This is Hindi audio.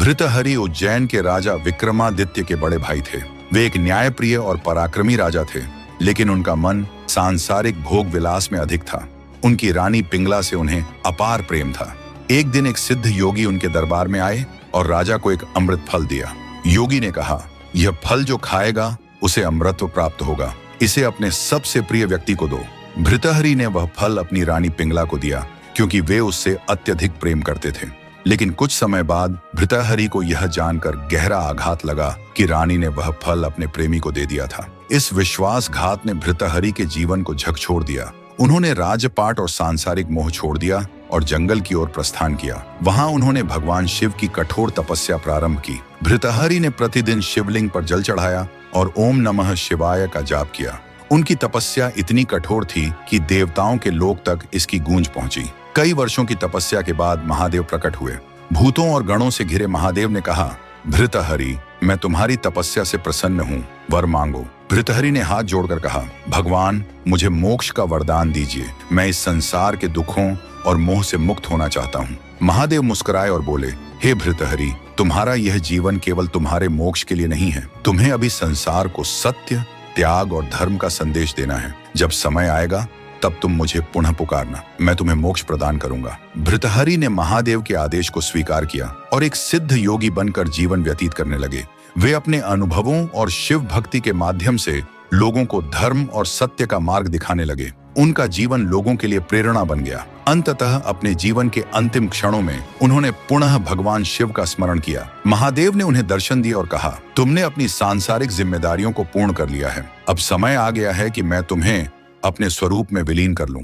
भृतहरि उज्जैन के राजा विक्रमादित्य के बड़े भाई थे। वे एक न्यायप्रिय और पराक्रमी राजा थे, लेकिन उनका मन सांसारिक भोग विलास में अधिक था। उनकी रानी पिंगला से उन्हें अपार प्रेम था। एक दिन एक सिद्ध योगी उनके दरबार में आए और राजा को एक अमृत फल दिया। योगी ने कहा, यह फल जो खाएगा उसे अमृतत्व प्राप्त होगा, इसे अपने सबसे प्रिय व्यक्ति को दो। भृतहरि ने वह फल अपनी रानी पिंगला को दिया, क्योंकि वे उससे अत्यधिक प्रेम करते थे। लेकिन कुछ समय बाद भृतहरि को यह जानकर गहरा आघात लगा कि रानी ने वह फल अपने प्रेमी को दे दिया था। इस विश्वासघात ने भृतहरि के जीवन को झकझोर दिया। उन्होंने राजपाट और सांसारिक मोह छोड़ दिया और जंगल की ओर प्रस्थान किया। वहां उन्होंने भगवान शिव की कठोर तपस्या प्रारंभ की। भृतहरि ने प्रतिदिन शिवलिंग पर जल चढ़ाया और ओम नमः शिवाय का जाप किया। उनकी तपस्या इतनी कठोर थी कि देवताओं के लोक तक इसकी गूंज पहुंची। कई वर्षों की तपस्या के बाद महादेव प्रकट हुए। भूतों और गणों से घिरे महादेव ने कहा, भृतहरि, मैं तुम्हारी तपस्या से प्रसन्न हूँ, वर मांगो। भृतहरि ने हाथ जोड़कर कहा, भगवान, मुझे मोक्ष का वरदान दीजिए। मैं इस संसार के दुखों और मोह से मुक्त होना चाहता हूँ। महादेव मुस्कुराए और बोले, हे भृतहरि, तुम्हारा यह जीवन केवल तुम्हारे मोक्ष के लिए नहीं है। तुम्हें अभी संसार को सत्य, त्याग और धर्म का संदेश देना है। जब समय आएगा तब तुम मुझे पुनः पुकारना, मैं तुम्हें मोक्ष प्रदान करूंगा। भृतहरि ने महादेव के आदेश को स्वीकार किया और एक सिद्ध योगी बनकर जीवन व्यतीत करने लगे। वे अपने अनुभवों और शिव भक्ति के माध्यम से लोगों को धर्म और सत्य का मार्ग दिखाने लगे। उनका जीवन लोगों के लिए प्रेरणा बन गया। अंततः अपने जीवन के अंतिम क्षणों में उन्होंने पुनः भगवान शिव का स्मरण किया। महादेव ने उन्हें दर्शन दिया और कहा, तुमने अपनी सांसारिक जिम्मेदारियों को पूर्ण कर लिया है। अब समय आ गया है कि मैं तुम्हें अपने स्वरूप में विलीन कर लूं।